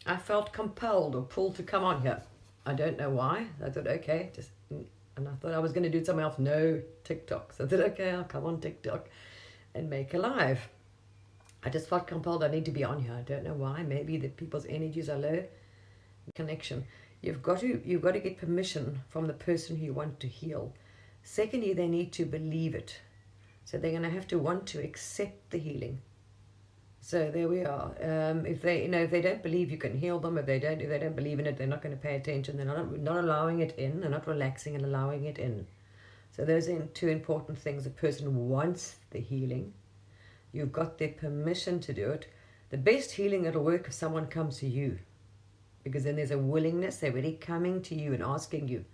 I felt compelled or pulled to come on here. I don't know why. I thought, okay, and I thought I was going to do something else. No, TikTok. So I thought, okay, I'll come on TikTok and make a live. I just felt compelled. I need to be on here. I don't know why. Maybe the people's energies are low. Connection. You've got to get permission from the person who you want to heal. Secondly, they need to believe it. So they're going to have to want to accept the healing. So there we are. If they don't believe you can heal them, if they don't believe in it, they're not going to pay attention. They're not allowing it in. They're not relaxing and allowing it in. So those are two important things. A person wants the healing. You've got their permission to do it. The best healing that'll work if someone comes to you, because then there's a willingness. They're really coming to you and asking you.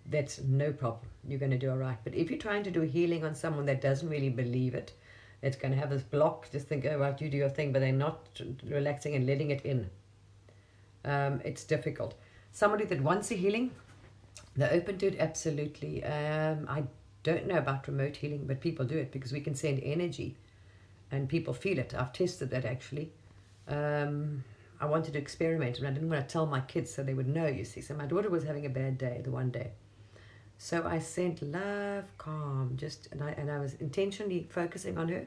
That's no problem. You're going to do all right. But if you're trying to do healing on someone that doesn't really believe it, it's going to have this block. Just think, oh, right, you do your thing, but they're not relaxing and letting it in. It's difficult. Somebody that wants a healing, they're open to it, absolutely. I don't know about remote healing, but people do it because we can send energy and people feel it. I've tested that actually. I wanted to experiment and I didn't want to tell my kids so they would know, you see. So my daughter was having a bad day the one day. So I sent love, calm, and I was intentionally focusing on her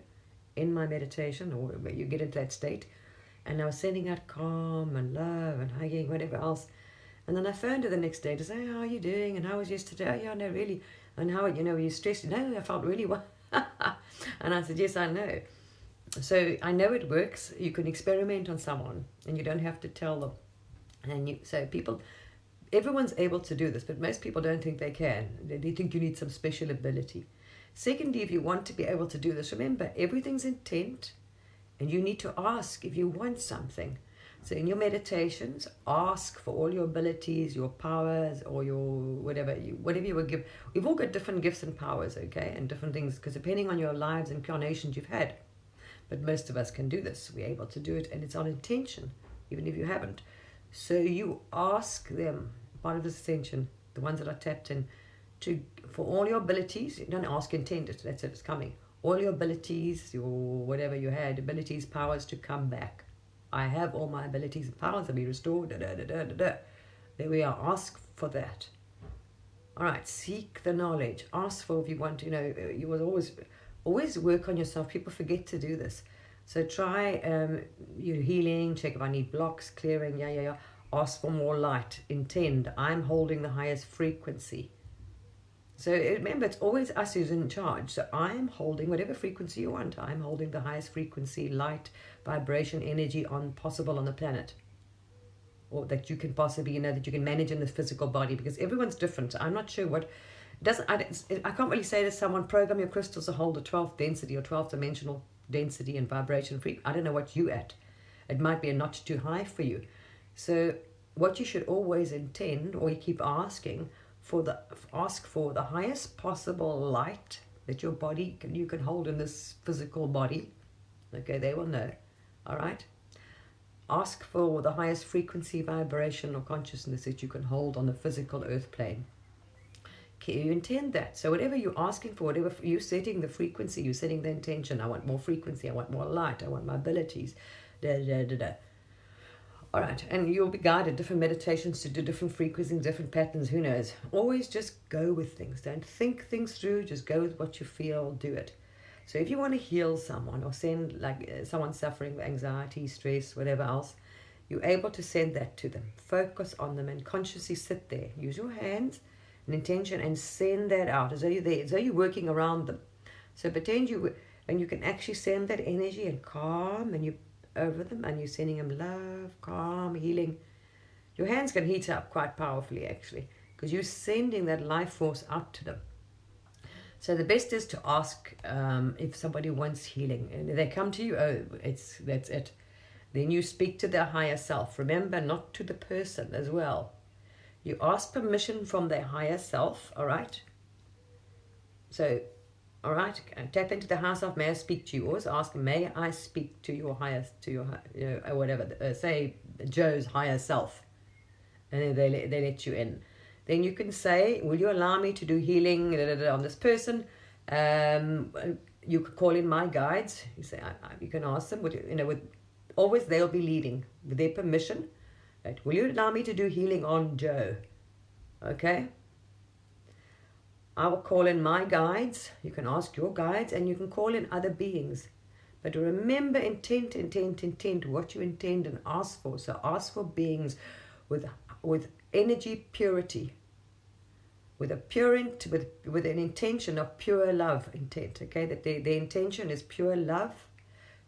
in my meditation, or where you get into that state. And I was sending out calm and love and hugging, whatever else. And then I phoned her the next day to say, how are you doing? And how was yesterday? Oh, yeah, no, really. And how, were you stressed? No, I felt really well. And I said, yes, I know. So I know it works. You can experiment on someone and you don't have to tell them. And everyone's able to do this, but most people don't think they can. They think you need some special ability. Secondly, if you want to be able to do this, remember, everything's intent, and you need to ask if you want something. So in your meditations, ask for all your abilities, your powers, or your whatever you will give. We've all got different gifts and powers, okay, and different things, because depending on your lives, incarnations you've had. But most of us can do this. We're able to do it, and it's on intention, even if you haven't. So you ask them, part of this attention, the ones that are tapped in, for all your abilities. You don't ask intended, that's it, it's coming. All your abilities, your whatever you had, abilities, powers to come back. I have all my abilities and powers to be restored. There we are. Ask for that. All right. Seek the knowledge. Ask for if you want. You will always work on yourself. People forget to do this. So try your healing. Check if I need blocks, clearing. Yeah. Ask for more light. Intend. I'm holding the highest frequency. So remember, it's always us who's in charge. So I'm holding whatever frequency you want. I'm holding the highest frequency, light, vibration, energy possible on the planet. Or that you can possibly, that you can manage in the physical body, because everyone's different. I'm not sure what... I can't really say to someone, program your crystals to hold a 12th density or 12th dimensional density and vibration frequency. I don't know what you at. It might be a notch too high for you. So what you should always intend, or you keep asking, ask for the highest possible light that your body you can hold in this physical body. Okay, they will know. All right. Ask for the highest frequency, vibration, or consciousness that you can hold on the physical earth plane. Okay, you intend that. So whatever you're asking for, whatever you're setting the frequency, you're setting the intention. I want more frequency. I want more light. I want my abilities. All right, and you'll be guided different meditations to do different frequencies, different patterns, who knows. Always just go with things. Don't think things through, just go with what you feel, do it. So if you want to heal someone or send someone suffering with anxiety, stress, whatever else, you're able to send that to them. Focus on them and consciously sit there. Use your hands and intention and send that out as though you're there, as though you're working around them. So pretend and you can actually send that energy and calm and you over them, and you're sending them love, calm, healing. Your hands can heat up quite powerfully actually, because you're sending that life force out to them. So the best is to ask if somebody wants healing, and they come to you, that's it. Then you speak to their higher self. Remember, not to the person as well. You ask permission from their higher self. All right. So all right, tap into the higher self. May I speak to you? Always ask, may I speak to your highest, whatever, say Joe's higher self, and then they let you in. Then you can say, will you allow me to do healing on this person? You could call in my guides. You say, you can ask them, with always they'll be leading with their permission. Right. Will you allow me to do healing on Joe? Okay. I will call in my guides. You can ask your guides, and you can call in other beings. But remember, intent, what you intend and ask for. So ask for beings with energy purity, with an intention of pure love intent. Okay, that the intention is pure love,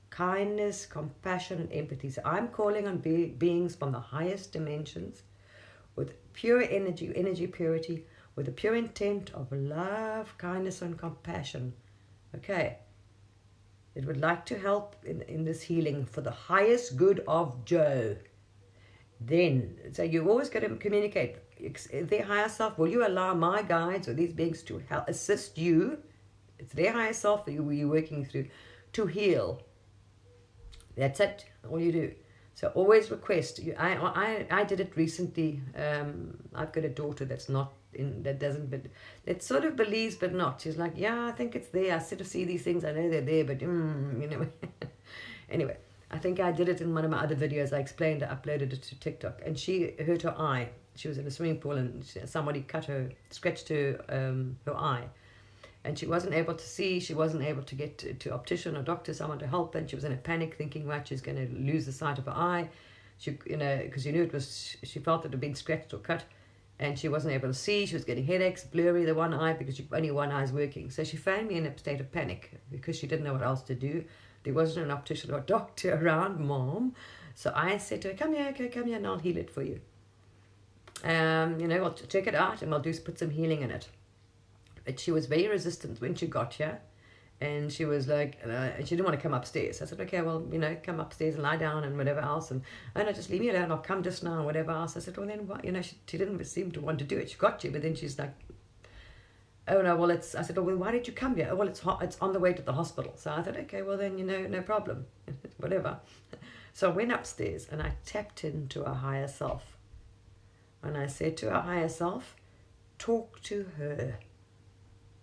kindness, compassion, and empathy. So I'm calling on beings from the highest dimensions with pure energy purity, with a pure intent of love, kindness, and compassion. Okay. It would like to help in this healing for the highest good of Joe. Then, so you always got to communicate. Their higher self, will you allow my guides or these beings to help assist you? It's their higher self that you're working through to heal. That's it. All you do. So always request. I did it recently. I've got a daughter that sort of believes but not. She's like, yeah, I think it's there. I sort of see these things. I know they're there, but Anyway, I think I did it in one of my other videos. I uploaded it to TikTok, and she hurt her eye. She was in a swimming pool, and somebody scratched her eye. And she wasn't able to see, she wasn't able to get to optician or doctor, someone to help her, and she was in a panic thinking, right, she's going to lose the sight of her eye. She, because she felt that it had been scratched or cut, and she wasn't able to see, she was getting headaches, blurry, the one eye, because only one eye is working. So she found me in a state of panic, because she didn't know what else to do. There wasn't an optician or doctor around, Mom. So I said to her, come here, and I'll heal it for you. We'll check it out, and we'll put some healing in it. But she was very resistant when she got here, and she was like, and she didn't want to come upstairs. I said, okay, well, come upstairs and lie down and whatever else, and no, just leave me alone. I'll come just now, whatever else. I said, well, then what? She didn't seem to want to do it. She got you, but then she's like, oh no, well, I said, well, why did you come here? Oh, well, it's on the way to the hospital. So I thought, okay, well then, no problem, whatever. So I went upstairs and I tapped into our higher self, and I said to our higher self, talk to her.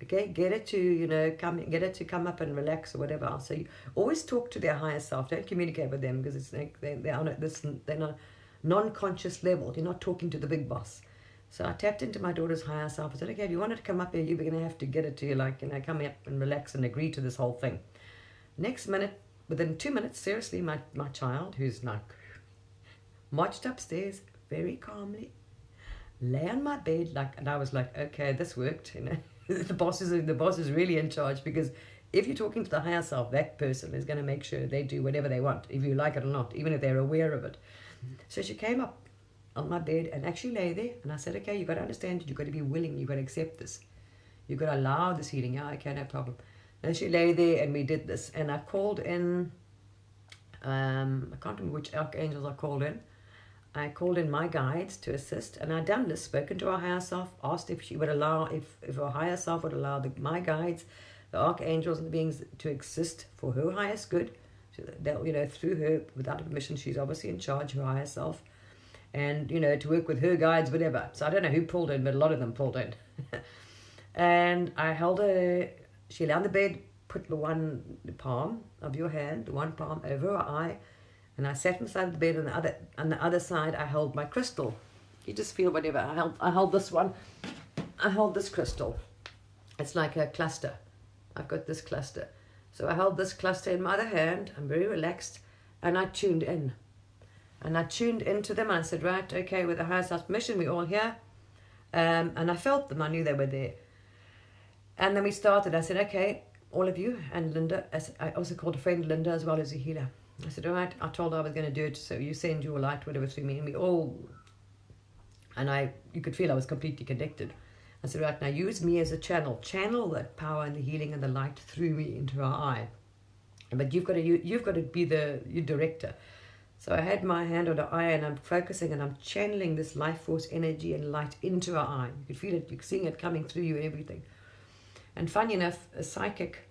Okay, get her to come up and relax or whatever else. So you always talk to their higher self. Don't communicate with them, because it's like they're on a non-conscious level. You're not talking to the big boss. So I tapped into my daughter's higher self. I said, okay, if you want her to come up here, you're going to have to get her to come up and relax and agree to this whole thing. Next minute, within 2 minutes, seriously, my child, who's like marched upstairs very calmly, lay on my bed, and I was like, okay, this worked, The boss is really in charge, because if you're talking to the higher self, that person is going to make sure they do whatever they want, if you like it or not, even if they're aware of it. So she came up on my bed and actually lay there, and I said, okay, you've got to understand it, you've got to be willing, you've got to accept this, you've got to allow this healing. Yeah, okay, no problem. And she lay there, and we did this, and I called in, I can't remember which archangels I called in. I called in my guides to assist, and I'd done this, spoken to our higher self, asked if she would allow, if our higher self would allow my guides, the archangels and the beings, to exist for her highest good. So that, through her, without permission, she's obviously in charge, her higher self, and, to work with her guides, whatever. So I don't know who pulled in, but a lot of them pulled in. And I held her, she lay on the bed, put the one palm of your hand, the one palm over her eye, and I sat inside the bed, and on the other side I held my crystal. You just feel whatever. I held this one. I held this crystal. It's like a cluster. I've got this cluster. So I held this cluster in my other hand. I'm very relaxed, and I tuned in. And I tuned into them, and I said, right, okay, with the higher self permission, we're all here. And I felt them. I knew they were there. And then we started. I said, okay, all of you, and Linda. I also called a friend Linda as well as a healer. I said, all right, I told her I was going to do it, so you send your light, whatever, through me. And we all, you could feel I was completely connected. I said, right, now use me as a channel that power and the healing and the light through me into her eye. But you've got to be your director. So I had my hand on her eye, and I'm focusing, and I'm channeling this life force energy and light into her eye. You could feel it, you're seeing it coming through you and everything. And funny enough, a psychic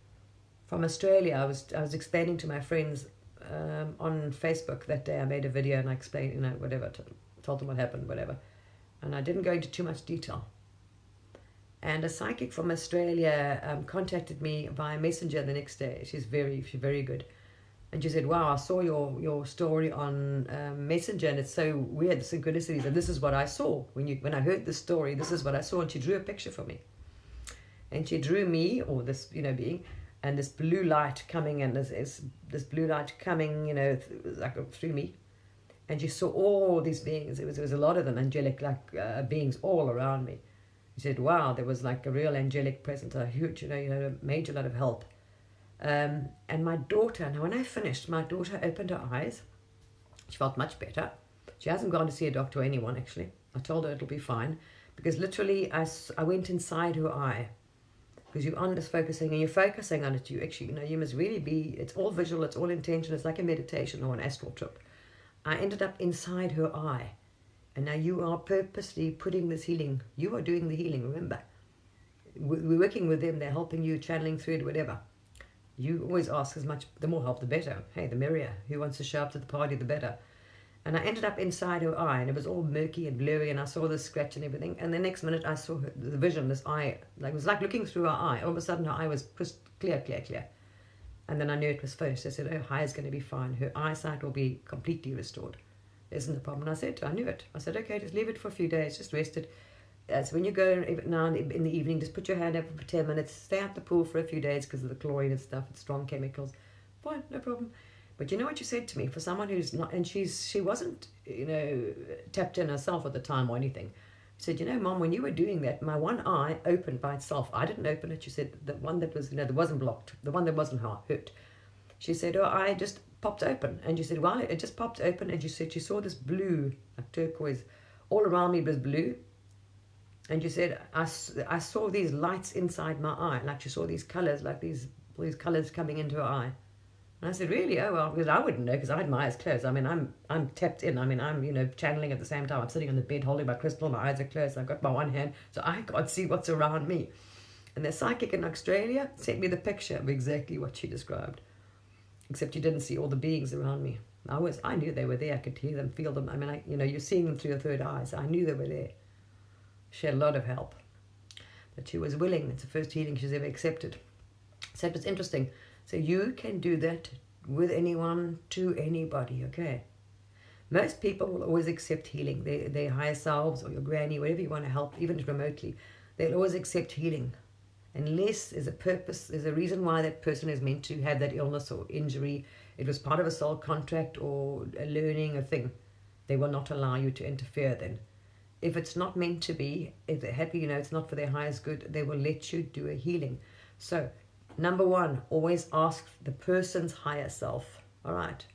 from Australia, I was explaining to my friends on Facebook that day. I made a video and I explained, whatever, told them what happened, whatever. And I didn't go into too much detail. And a psychic from Australia contacted me via Messenger the next day. She's very good. And she said, wow, I saw your story on Messenger, and it's so weird, the synchronicities. And this is what I saw. When I heard the story, this is what I saw. And she drew a picture for me. And she drew me, or this, being, and this blue light coming, and this blue light coming, like through me. And she saw all these beings. It was a lot of them, angelic, beings all around me. She said, wow, there was like a real angelic presence, a huge, a major lot of help. And my daughter, now when I finished, my daughter opened her eyes. She felt much better. She hasn't gone to see a doctor or anyone, actually. I told her it'll be fine. Because literally, I went inside her eye. Because you're on this focusing, and you're focusing on it, you actually, you must really be, it's all visual, it's all intention, it's like a meditation or an astral trip. I ended up inside her eye. And now you are purposely putting this healing, you are doing the healing, remember. We're working with them, they're helping you, channeling through it, whatever. You always ask as much, the more help, the better. Hey, the merrier. Who wants to show up to the party, the better. And I ended up inside her eye, and it was all murky and blurry, and I saw this scratch and everything. And the next minute, I saw the vision, this eye, it was like looking through her eye. All of a sudden, her eye was clear. And then I knew it was finished. I said, oh, her eye is going to be fine. Her eyesight will be completely restored. Isn't the problem. And I said, I knew it. I said, okay, just leave it for a few days, just rest it. So when you go now in the evening, just put your hand over for 10 minutes, stay at the pool for a few days because of the chlorine and stuff, it's strong chemicals. Fine, no problem. But you know what you said to me, for someone who's not, and she wasn't, tapped in herself at the time or anything. She said, Mom, when you were doing that, my one eye opened by itself. I didn't open it. She said, the one that was, that wasn't blocked, the one that wasn't hurt. She said, oh, I just popped open. And she said, well, it just popped open. And she said, she saw this blue, like turquoise, all around me was blue. And you said, I saw these lights inside my eye, like she saw these colors, like these colors coming into her eye. And I said, really? Oh, well, because I wouldn't know, because I had my eyes closed. I mean, I'm tapped in. I mean, I'm channeling at the same time. I'm sitting on the bed holding my crystal, my eyes are closed. I've got my one hand, so I can't see what's around me. And the psychic in Australia sent me the picture of exactly what she described. Except you didn't see all the beings around me. I knew they were there. I could hear them, feel them. I mean, you're seeing them through your third eye, so I knew they were there. She had a lot of help. But she was willing. It's the first healing she's ever accepted. So it was interesting. So you can do that with anyone, to anybody, okay? Most people will always accept healing. Their higher selves or your granny, whatever you want to help, even remotely, they'll always accept healing. Unless there's a purpose, there's a reason why that person is meant to have that illness or injury. It was part of a soul contract or a learning, a thing. They will not allow you to interfere then. If it's not meant to be, if they're happy, it's not for their highest good, they will let you do a healing. So, number one, always ask the person's higher self. All right.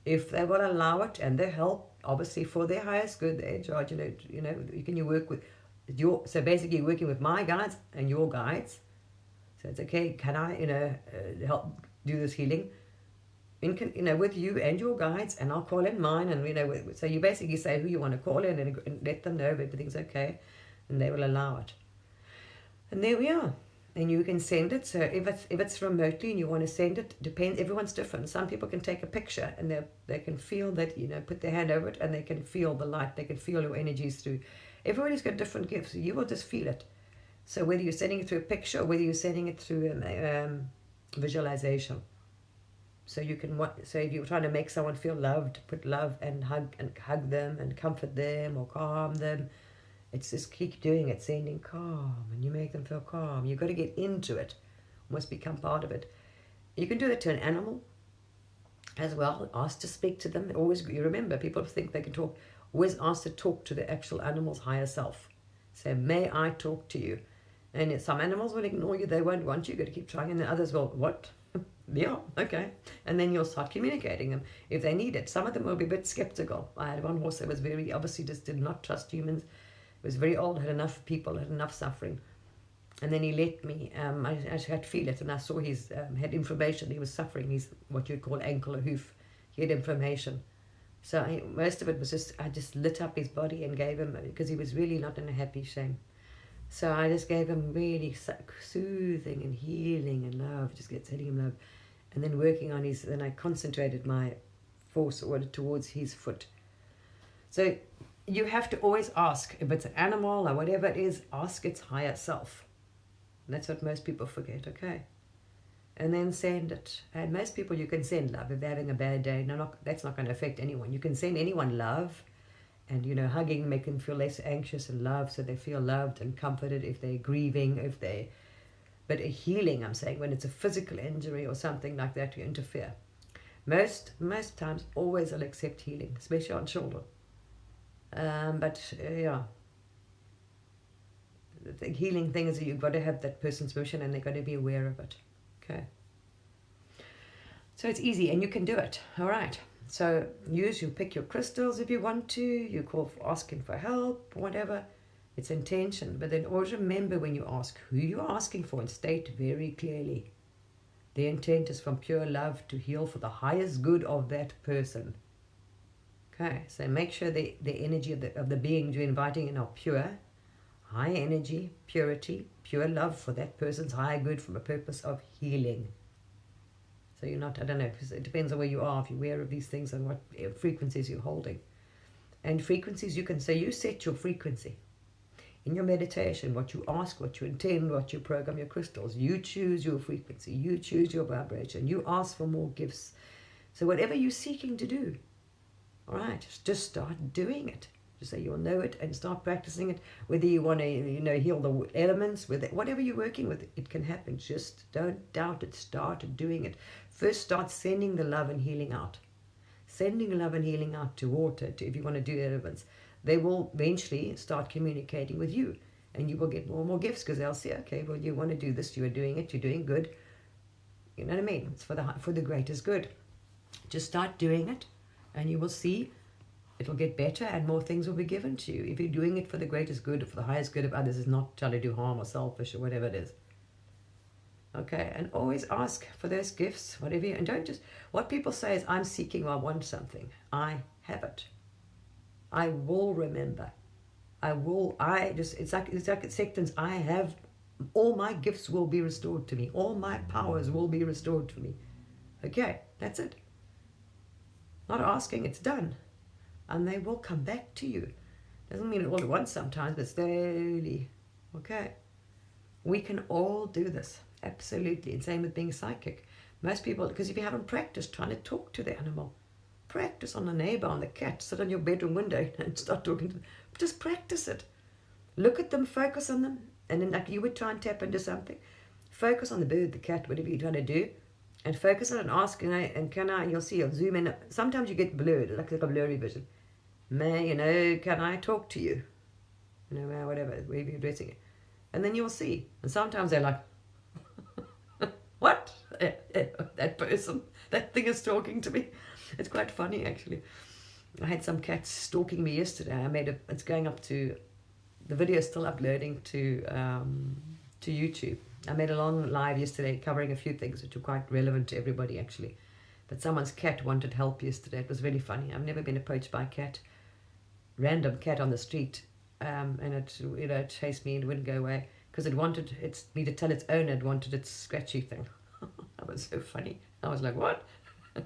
If they will allow it and they help, obviously for their highest good, they're in charge. You work with so basically you're working with my guides and your guides. So it's okay. Can I, help do this healing? With you and your guides, and I'll call in mine, and so you basically say who you want to call in and let them know if everything's okay, and they will allow it. And there we are. And you can send it. So if it's remotely and you want to send it, depends. Everyone's different. Some people can take a picture and they can feel that, put their hand over it and they can feel the light. They can feel your energies through. Everybody's got different gifts. So you will just feel it. So whether you're sending it through a picture or whether you're sending it through visualization. So you can, so if you're trying to make someone feel loved, put love and hug them and comfort them or calm them. It's just keep doing it, sending calm, and you make them feel calm. You've got to get into it, almost become part of it. You can do that to an animal as well. Ask to speak to them. Always, you remember, people think they can talk. Always ask to talk to the actual animal's higher self. Say, may I talk to you? And some animals will ignore you. They won't want you. You've got to keep trying. And the others will, what? Yeah, okay. And then you'll start communicating them if they need it. Some of them will be a bit skeptical. I had one horse that was very, obviously just did not trust humans. He was very old, had enough people, had enough suffering. And then he let me, I had to feel it, and I saw his, had inflammation. He was suffering. He's what you call ankle or hoof. He had inflammation. So most of it was just, I just lit up his body and gave him, because he was really not in a happy shame. So I just gave him really soothing and healing and love, just sending him love. And then working on his, then I concentrated my force towards his foot. So you have to always ask, if it's an animal or whatever it is, ask its higher self. And that's what most people forget, okay? and then send it. And most people you can send love if they're having a bad day. No, that's not going to affect anyone. You can send anyone love, and hugging, make them feel less anxious and loved, so they feel loved and comforted if they're grieving, but a healing, I'm saying, when it's a physical injury or something like that, you interfere. Most times, always I'll accept healing, especially on children. Yeah, the healing thing is that you've got to have that person's permission, and they've got to be aware of it. Okay. So it's easy, and you can do it. All right. So you pick your crystals if you want to. You call for asking for help, whatever. It's intention. But then always remember when you ask who you're asking for, and state very clearly. The intent is from pure love to heal for the highest good of that person. Okay. So make sure the energy of the being you're inviting in are pure, high energy, purity, pure love for that person's higher good from a purpose of healing. So you're not, I don't know, it depends on where you are, if you're aware of these things and what frequencies you're holding. And frequencies, you can say, you set your frequency. In your meditation, what you ask, what you intend, what you program your crystals, you choose your frequency, you choose your vibration, you ask for more gifts. So whatever you're seeking to do, all right, just start doing it. Just say you'll know it and start practicing it. Whether you want to, heal the elements, whatever you're working with, it can happen. Just don't doubt it. Start doing it. First, start sending the love and healing out. Sending love and healing out to water, if you want to do elements. They will eventually start communicating with you, and you will get more and more gifts because they'll say, okay, well, you want to do this, you are doing it, you're doing good. You know what I mean? It's for the greatest good. Just start doing it, and you will see it'll get better and more things will be given to you. If you're doing it for the greatest good or for the highest good of others, it's not trying to do harm or selfish or whatever it is. Okay, and always ask for those gifts, whatever and don't just, what people say is, I'm seeking or I want something. I have it. I will remember. It's like acceptance. I have, all my gifts will be restored to me. All my powers will be restored to me. Okay, that's it. Not asking, it's done. And they will come back to you. Doesn't mean it all at once sometimes, but slowly. Okay. We can all do this. Absolutely. And same with being psychic. Most people, because if you haven't practiced trying to talk to the animal, practice on the neighbor, on the cat, sit on your bedroom window and start talking to them. Just practice it. Look at them, focus on them. And then like you would try and tap into something. Focus on the bird, the cat, whatever you're trying to do. And focus on it and ask, you'll see, you'll zoom in. Sometimes you get blurred, like a blurry vision. Can I talk to you? Whatever, wherever you're addressing it. And then you'll see. And sometimes they're like, what? That person, that thing is talking to me. It's quite funny, actually. I had some cats stalking me yesterday. It's going up to, the video is still uploading to YouTube. I made a long live yesterday covering a few things which are quite relevant to everybody, actually. But someone's cat wanted help yesterday. It was really funny. I've never been approached by a cat. Random cat on the street, and it chased me and wouldn't go away because it wanted me to tell its owner it wanted its scratchy thing. That was so funny. I was like, what? But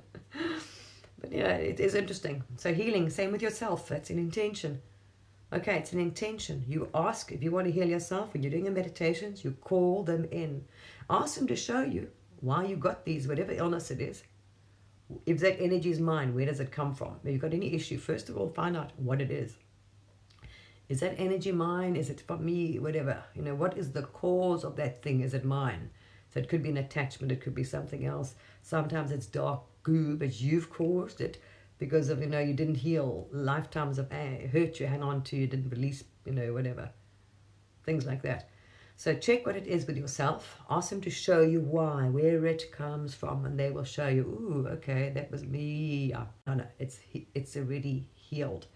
yeah, it is interesting. So healing, same with yourself. That's an intention. Okay, it's an intention. You ask if you want to heal yourself when you're doing your meditations. You call them in. Ask them to show you why you got these, whatever illness it is. If that energy is mine, where does it come from? If you've got any issue, first of all, find out what it is. Is that energy mine? Is it from me? Whatever. What is the cause of that thing? Is it mine? So it could be an attachment. It could be something else. Sometimes it's dark goo, but you've caused it because of, you didn't heal lifetimes of hurt you hang on to, you didn't release, whatever. Things like that. So check what it is with yourself. Ask them to show you why, where it comes from, and they will show you, ooh, okay, that was me. No, it's already healed.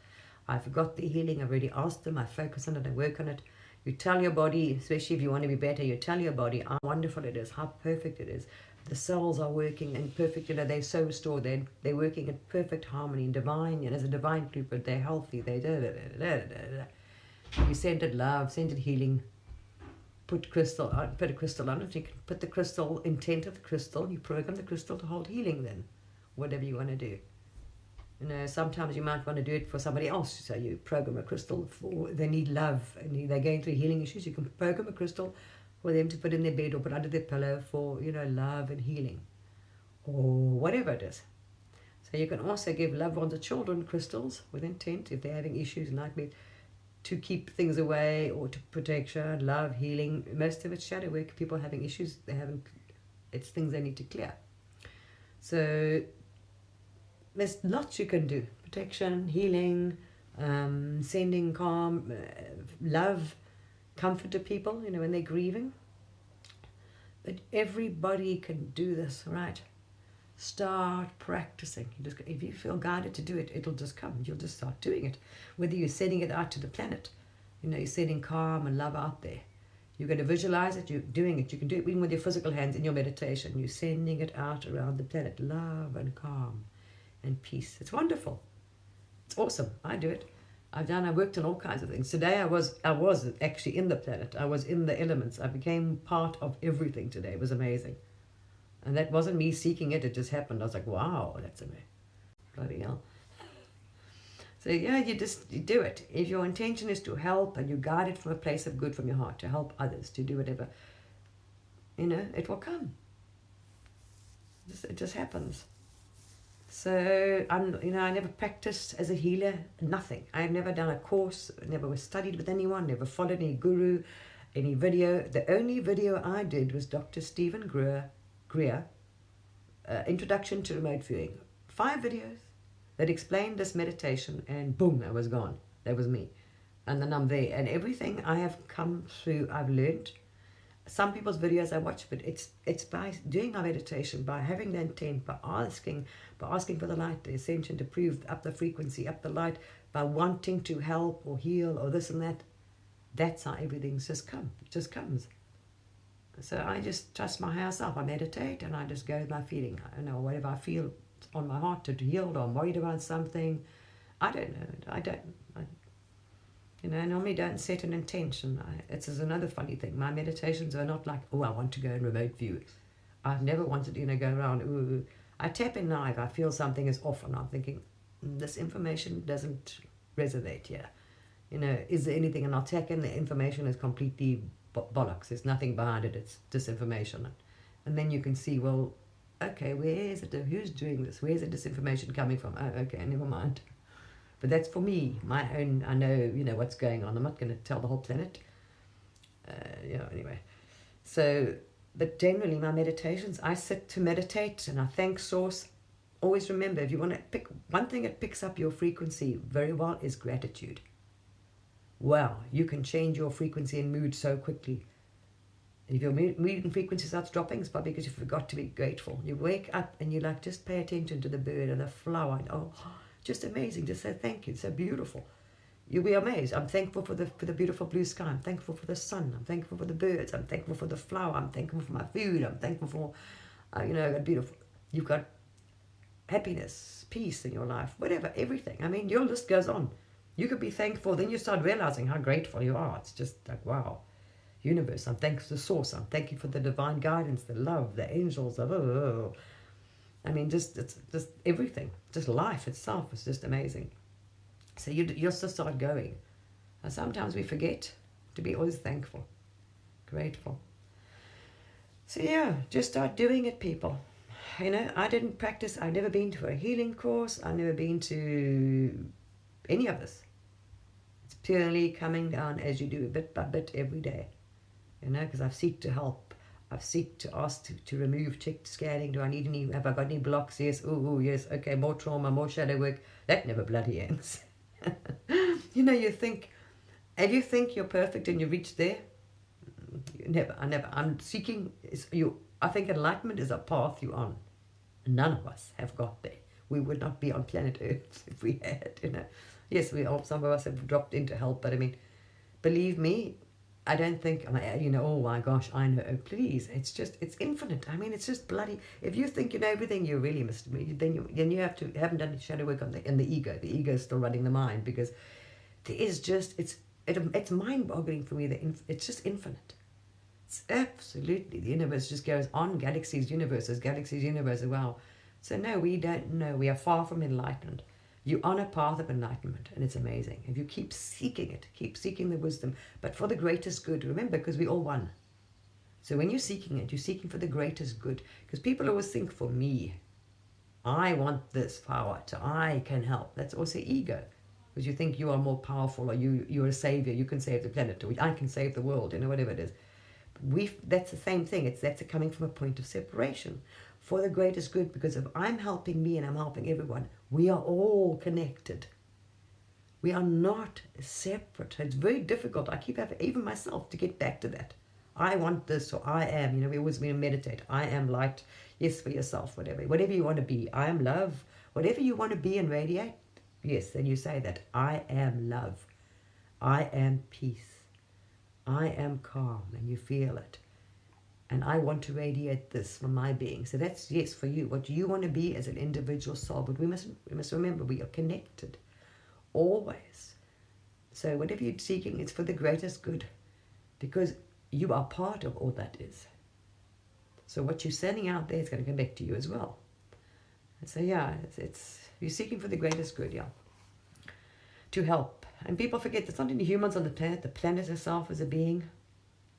I've got the healing. I've already asked them. I focus on it. I work on it. You tell your body, especially if you want to be better, you tell your body how wonderful it is, how perfect it is. The cells are working in perfect, they're so restored. They're working in perfect harmony, divine, as a divine blueprint. They're healthy. You send it love, send it healing. Put a crystal on it. You can put the crystal, intent of the crystal. You program the crystal to hold healing then, whatever you want to do. Sometimes you might want to do it for somebody else. So you program a crystal they need love and they're going through healing issues. You can program a crystal for them to put in their bed or put under their pillow for, love and healing or whatever it is. So you can also give loved ones or children crystals with intent if they're having issues, nightmares, to keep things away or to protection, love, healing. Most of it's shadow work. People having issues, it's things they need to clear. So there's lots you can do. Protection, healing, sending calm, love, comfort to people, when they're grieving. But everybody can do this, right? Start practicing. If you feel guided to do it, it'll just come. You'll just start doing it. Whether you're sending it out to the planet, you're sending calm and love out there. You're going to visualize it, you're doing it. You can do it even with your physical hands in your meditation. You're sending it out around the planet. Love and calm and peace. It's wonderful. It's awesome. I do it. I worked on all kinds of things. Today I was actually in the planet. I was in the elements. I became part of everything today. It was amazing. And that wasn't me seeking it. It just happened. I was like, wow, that's amazing. Bloody hell. So yeah, you do it. If your intention is to help and you guide it from a place of good from your heart, to help others, to do whatever, it will come. It just happens. So I never practiced as a healer, nothing. I've never done a course, never was studied with anyone, never followed any guru, any video. The only video I did was Dr. Stephen Greer, Introduction to Remote Viewing. 5 videos that explained this meditation, and boom, I was gone. That was me. And then I'm there. And everything I have come through, I've learned. Some people's videos I watch, but it's by doing my meditation, by having the intent, by asking for the light, the ascension to prove up the frequency, up the light, by wanting to help or heal or this and that. That's how everything's just come. It just comes. So I just trust my higher self. I meditate and I just go with my feeling. I don't know, whatever I feel on my heart to heal, or I'm worried about something. I don't know. I normally don't set an intention. It's another funny thing. My meditations are not like, I want to go and remote view. I've never wanted to, go around, ooh. I tap in now if I feel something is off and I'm thinking, this information doesn't resonate here. Is there anything? And I'll check in, the information is completely bollocks. There's nothing behind it. It's disinformation. And then you can see, well, okay, where is it? Who's doing this? Where's the disinformation coming from? Oh, okay, never mind. But that's for me, my own. I know, what's going on. I'm not going to tell the whole planet. Anyway. So, but generally my meditations, I sit to meditate and I thank Source. Always remember, if you want to pick one thing that picks up your frequency very well is gratitude. Wow, you can change your frequency and mood so quickly. If your mood and frequency starts dropping, it's probably because you forgot to be grateful. You wake up and you just pay attention to the bird and the flower. And, just amazing. Just say thank you. It's so beautiful. You'll be amazed. I'm thankful for the beautiful blue sky. I'm thankful for the sun. I'm thankful for the birds. I'm thankful for the flower. I'm thankful for my food. I'm thankful for, you've got happiness, peace in your life, whatever, everything. I mean, your list goes on. You could be thankful, then you start realizing how grateful you are. It's just like, wow. Universe, I'm thankful to Source. I'm thankful for the divine guidance, the love, the angels. I mean, it's just everything. Just life itself is just amazing. So you'll just start going. And sometimes we forget to be always thankful, grateful. So yeah, just start doing it, people. I didn't practice. I've never been to a healing course. I've never been to any of this. It's purely coming down as you do, bit by bit, every day. Because I've seeked to help. I've seeked to ask to remove, check, scanning. Do I need any? Have I got any blocks? Yes. Oh, yes. Okay. More trauma, more shadow work. That never bloody ends. You think, and you think you're perfect and you reach there. Never. I'm seeking. I think enlightenment is a path you're on. None of us have got there. We would not be on planet Earth if we had. Yes, some of us have dropped into hell, but I mean, believe me, I don't think, oh my gosh, I know. Oh, please, it's infinite. I mean, it's just bloody. If you think you know everything, you really must. Then you haven't done shadow work in the ego. The ego is still running the mind, because there is just it's mind-boggling for me that it's just infinite. It's absolutely, the universe just goes on. Galaxies, universes. Wow. So no, we don't know. We are far from enlightened. You're on a path of enlightenment, and it's amazing. If you keep seeking it, keep seeking the wisdom, but for the greatest good. Remember, because we all one. So when you're seeking it, you're seeking for the greatest good. Because people always think, for me, I want this power, so I can help. That's also ego. Because you think you are more powerful, or you're a savior, you can save the planet, or I can save the world, whatever it is. That's the same thing. That's coming from a point of separation for the greatest good, because if I'm helping me and I'm helping everyone, we are all connected. We are not separate. It's very difficult. I keep having, even myself, to get back to that. I want this, or I am. We always meditate. I am light. Yes, for yourself, whatever you want to be. I am love. Whatever you want to be and radiate, yes, then you say that. I am love. I am peace. I am calm, and you feel it. And I want to radiate this from my being. So that's, yes, for you. What you want to be as an individual soul. But we must remember, we are connected. Always. So whatever you're seeking, it's for the greatest good. Because you are part of all that is. So what you're sending out there is going to come back to you as well. And so yeah, it's you're seeking for the greatest good, yeah. To help. And people forget there's not any humans on the planet itself is a being.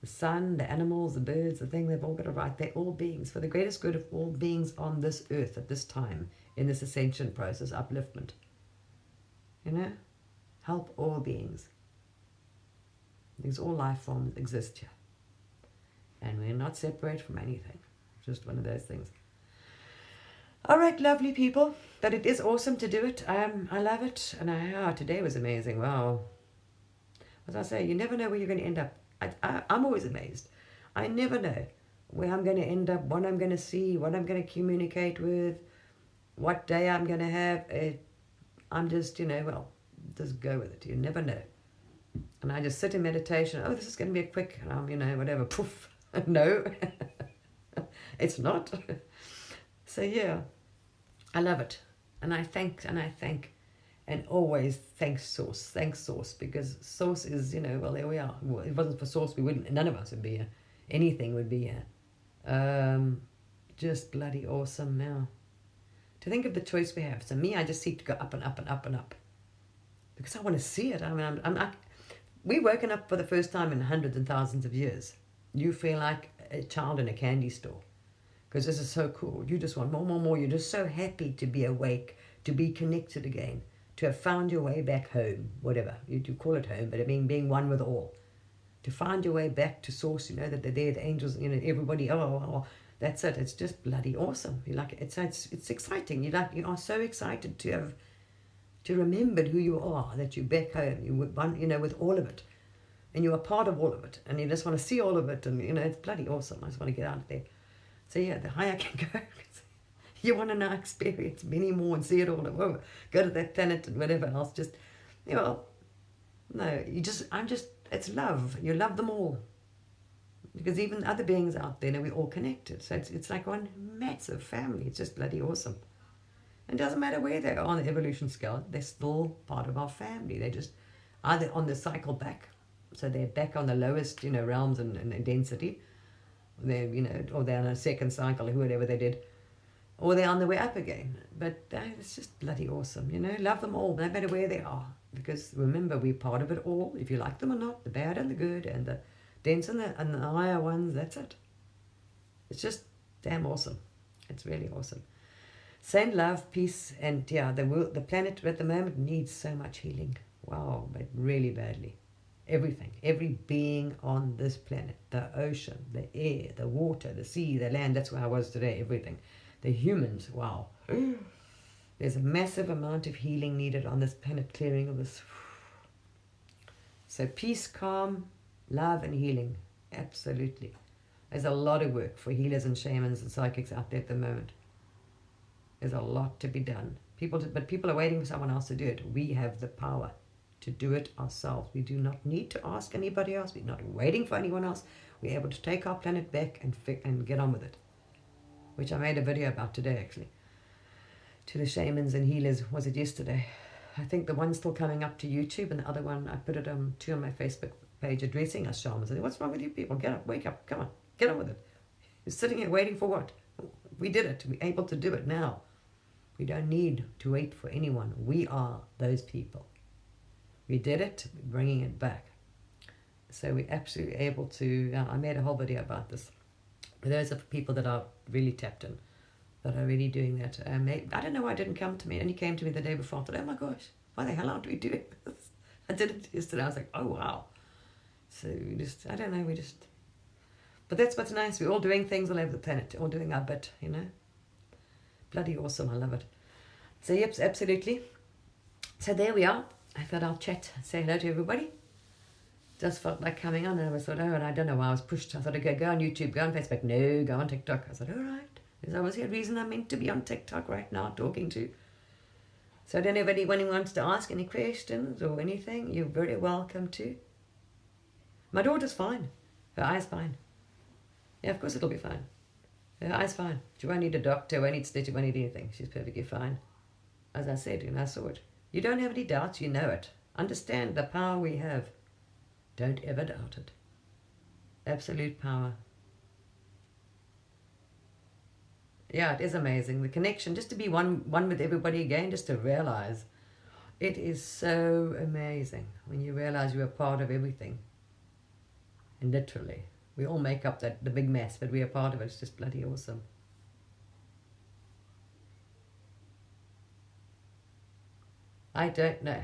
The sun, the animals, the birds, the thing, they've all got a right. They're all beings for the greatest good of all beings on this earth at this time, in this ascension process, upliftment. Help all beings. Because all life forms exist here. And we're not separate from anything. Just one of those things. All right, lovely people. But it is awesome to do it. I love it. And today was amazing. Wow. As I say, you never know where you're going to end up. I'm always amazed. I never know where I'm going to end up, what I'm going to see, what I'm going to communicate with, what day I'm going to have. I'm just, just go with it. You never know. And I just sit in meditation. Oh, this is going to be a quick, whatever. Poof. No, it's not. So yeah, I love it. And I thank, and always thanks Source, because Source is, well, there we are. Well, if it wasn't for Source, none of us would be here. Anything would be here. Just bloody awesome now. To think of the choice we have. So me, I just seek to go up and up and up and up. Because I want to see it. I mean, we're woken up for the first time in hundreds and thousands of years. You feel like a child in a candy store. Because this is so cool. You just want more, more, more. You're just so happy to be awake, to be connected again, to have found your way back home, whatever. You call it home, but I mean being one with all. To find your way back to Source, that they're there, the angels, everybody, that's it. It's just bloody awesome. You like it. It's exciting. You are so excited to have remembered who you are, that you're back home, with all of it. And you are part of all of it. And you just want to see all of it. And, it's bloody awesome. I just want to get out of there. So, yeah, the higher I can go. You want to now experience many more and see it all. Whoa, go to that planet and whatever else. Just, no, it's love. You love them all. Because even other beings out there, we're all connected. So it's like one massive family. It's just bloody awesome. It doesn't matter where they are on the evolution scale. They're still part of our family. They're just either on the cycle back. So they're back on the lowest, realms and density. They're, or they're on a second cycle, or whatever they did. Or they're on the way up again. But it's just bloody awesome, Love them all, no matter where they are. Because remember, we're part of it all, if you like them or not. The bad and the good, and the dense and the higher ones, that's it. It's just damn awesome. It's really awesome. Send love, peace, and the planet at the moment needs so much healing. Wow, but really badly. Everything, every being on this planet, the ocean, the air, the water, the sea, the land, that's where I was today, everything. The humans, wow. There's a massive amount of healing needed on this planet, clearing of this. So peace, calm, love and healing, absolutely. There's a lot of work for healers and shamans and psychics out there at the moment. There's a lot to be done. But people are waiting for someone else to do it. We have the power to do it ourselves. We do not need to ask anybody else. We're not waiting for anyone else. We're able to take our planet back and get on with it. Which I made a video about today, actually. To the shamans and healers. Was it yesterday? I think the one's still coming up to YouTube, and the other one, I put it on my Facebook page addressing us shamans. I said, what's wrong with you people? Get up, wake up, come on, get on with it. You're sitting here waiting for what? We did it. We're able to do it now. We don't need to wait for anyone. We are those people. We did it, we're bringing it back. So we're absolutely able to, I made a whole video about this. Those are people that are really tapped in, that are really doing that. I don't know why it didn't come to me. It only came to me the day before. I thought, oh my gosh, why the hell aren't we doing this? I did it yesterday. I was like, oh wow. So we just, I don't know, but that's what's nice. We're all doing things all over the planet, all doing our bit, you know. Bloody awesome. I love it. So, yep, absolutely. So there we are. I thought I'll chat, say hello to everybody. Just felt like coming on, and I thought, and I don't know why I was pushed. I thought, okay, go on YouTube, go on Facebook. No, go on TikTok. I thought, all right. There's obviously a reason I'm meant to be on TikTok right now talking to. So I don't know if anyone wants to ask any questions or anything. You're very welcome to. My daughter's fine. Her eye's fine. Yeah, of course it'll be fine. Her eye's fine. She won't need a doctor, won't need stitch, won't need anything. She's perfectly fine. As I said, and I saw it. You don't have any doubts, you know it. Understand the power we have. Don't ever doubt it. Absolute power. Yeah, it is amazing. The connection, just to be one with everybody again, just to realize. It is so amazing when you realize you're a part of everything. And literally. We all make up the big mess, but we are part of it. It's just bloody awesome. I don't know.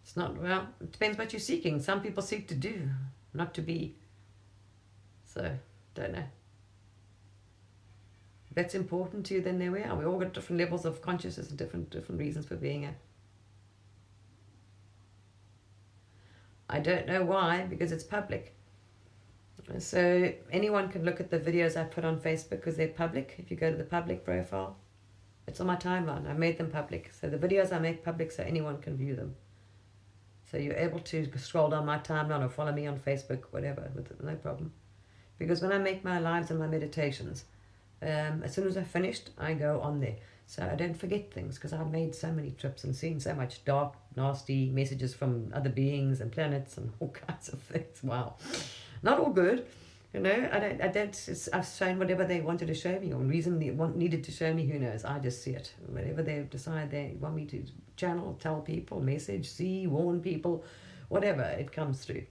It's not, well, it depends what you're seeking. Some people seek to do, not to be. So, don't know. If that's important to you, then there we are. We all got different levels of consciousness and different reasons for being here. I don't know why, because it's public. So anyone can look at the videos I put on Facebook because they're public. If you go to the public profile, it's on my timeline. I made them public. So the videos I make public so anyone can view them. So you're able to scroll down my timeline or follow me on Facebook, whatever, no problem. Because when I make my lives and my meditations, as soon as I've finished, I go on there. So I don't forget things, because I've made so many trips and seen so much dark, nasty messages from other beings and planets and all kinds of things. Wow. Not all good, you know. I've shown whatever they wanted to show me, or reason they needed to show me, who knows. I just see it. Whatever they decide they want me to channel, tell people, message, see, warn people, whatever, it comes through.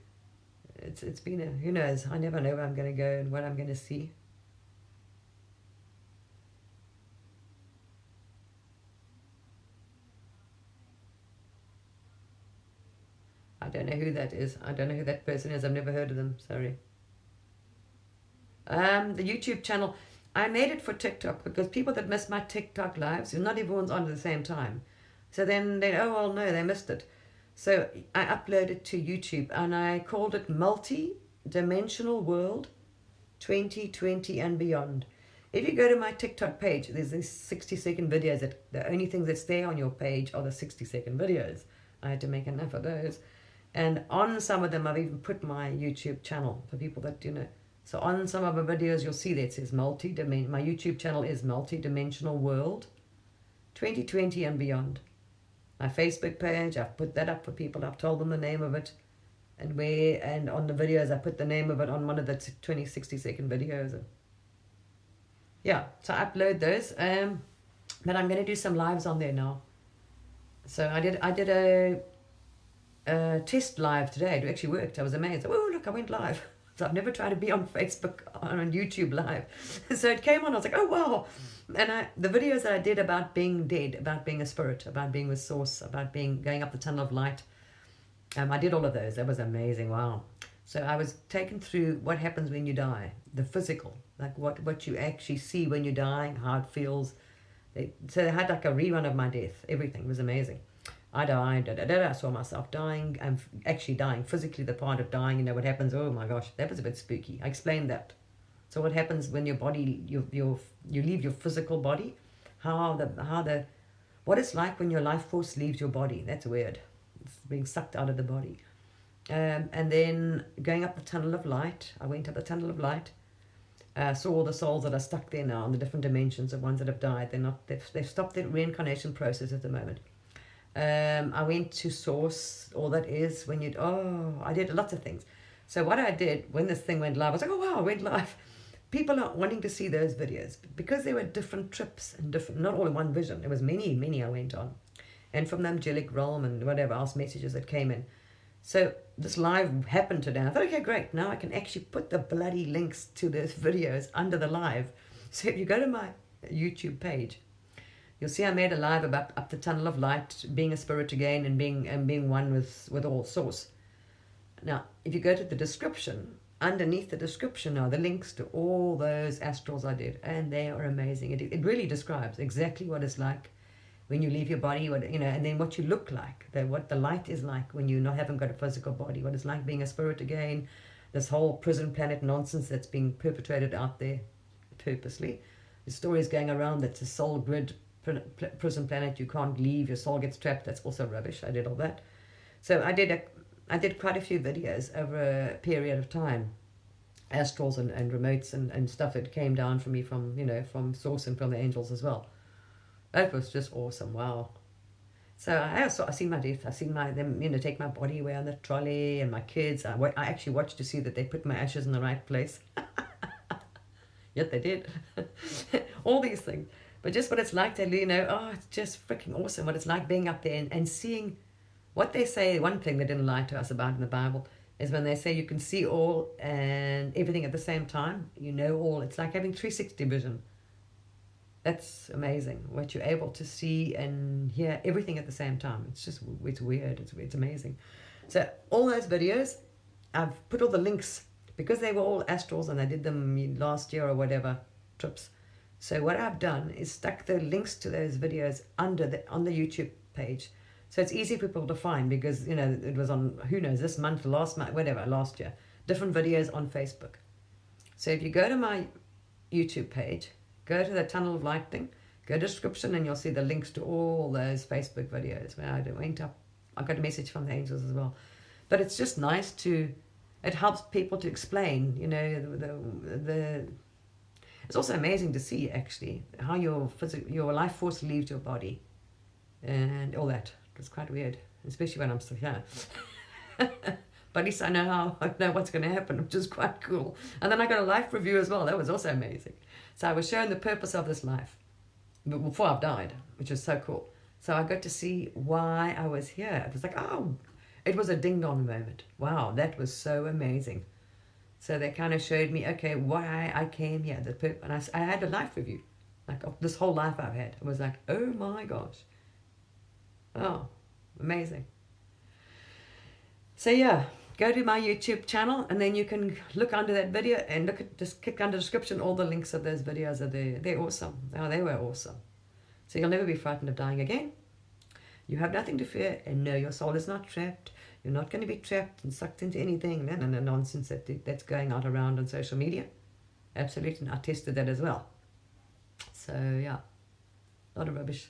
It's been who knows. I never know where I'm going to go and what I'm going to see. I don't know who that is. I don't know who that person is. I've never heard of them. Sorry. The YouTube channel, I made it for TikTok because people that miss my TikTok lives, not everyone's on at the same time. So then they, oh, well, no, they missed it. So I uploaded it to YouTube and I called it Multi-Dimensional World 2020 and Beyond. If you go to my TikTok page, there's these 60-second videos that the only things that stay on your page are the 60-second videos. I had to make enough of those. And on some of them, I've even put my YouTube channel for people that, you know. So on some of my videos, you'll see that it says my YouTube channel is Multi-Dimensional World 2020 and Beyond. My Facebook page, I've put that up for people. I've told them the name of it. And on the videos, I put the name of it on one of the 60-second videos. Yeah, so I upload those. But I'm going to do some lives on there now. So I did a test live today. It actually worked. I was amazed. Oh, look, I went live. So I've never tried to be on Facebook, on YouTube live. So it came on, I was like, oh, wow. And the videos that I did about being dead, about being a spirit, about being with Source, about going up the tunnel of light, I did all of those. That was amazing. Wow. So I was taken through what happens when you die, the physical, like what you actually see when you're dying, how it feels. So they had like a rerun of my death. Everything was amazing. I died, I saw myself dying. I'm actually dying, physically the part of dying, you know, what happens, oh my gosh, that was a bit spooky. I explained that. So what happens when your body, you leave your physical body, what it's like when your life force leaves your body. That's weird. It's being sucked out of the body. And then going up the tunnel of light, I went up the tunnel of light, saw all the souls that are stuck there now in the different dimensions of ones that have died. They've stopped the reincarnation process at the moment. I went to Source, all that is when I did lots of things. So what I did when this thing went live, I was like, oh wow, it went live. People are wanting to see those videos because there were different trips and not all in one vision. There was many I went on. And from the angelic realm and whatever else messages that came in. So this live happened today. I thought, okay, great. Now I can actually put the bloody links to those videos under the live. So if you go to my YouTube page, you'll see I made a live about up the tunnel of light, being a spirit again, and being one with all source. Now, if you go to the description, underneath the description are the links to all those astrals I did, and they are amazing. It really describes exactly what it's like when you leave your body, and then what you look like, what the light is like when you haven't got a physical body, what it's like being a spirit again, this whole prison planet nonsense that's being perpetrated out there purposely. The stories going around that's a soul grid prison planet, you can't leave, your soul gets trapped. That's also rubbish. I did all that. So I did quite a few videos over a period of time, astrals and remotes and stuff that came down from me from source and from the angels as well. That was just awesome. Wow. So I seen my death. I seen them take my body away on the trolley, and my kids. I actually watched to see that they put my ashes in the right place. Yet they did. All these things. But just what it's like to, it's just freaking awesome what it's like being up there and seeing what they say. One thing they didn't lie to us about in the Bible is when they say you can see all and everything at the same time. You know all. It's like having 360 vision. That's amazing, what you're able to see and hear everything at the same time. It's weird. It's amazing. So all those videos, I've put all the links, because they were all astrals and I did them last year or whatever, trips. So what I've done is stuck the links to those videos on the YouTube page. So it's easy for people to find, because, it was on, who knows, this month, last month, whatever, last year. Different videos on Facebook. So if you go to my YouTube page, go to the Tunnel of Light thing, go to description, and you'll see the links to all those Facebook videos where I went up. I got a message from the angels as well. But it's just nice it helps people to explain, it's also amazing to see, actually, how your life force leaves your body and all that. It's quite weird, especially when I'm still here. But at least I know what's going to happen, which is quite cool. And then I got a life review as well. That was also amazing. So I was shown the purpose of this life before I've died, which was so cool. So I got to see why I was here. It was like, it was a ding-dong moment. Wow, that was so amazing. So they kind of showed me, okay, why I came here. And I had a life review. Like, this whole life I've had. It was like, oh my gosh. Oh, amazing. So yeah, go to my YouTube channel, and then you can look under that video and just click under the description. All the links of those videos are there. They're awesome. Oh, they were awesome. So you'll never be frightened of dying again. You have nothing to fear, and no, your soul is not trapped. You're not going to be trapped and sucked into anything. No nonsense that's going out around on social media. Absolutely, and I tested that as well. So yeah, a lot of rubbish.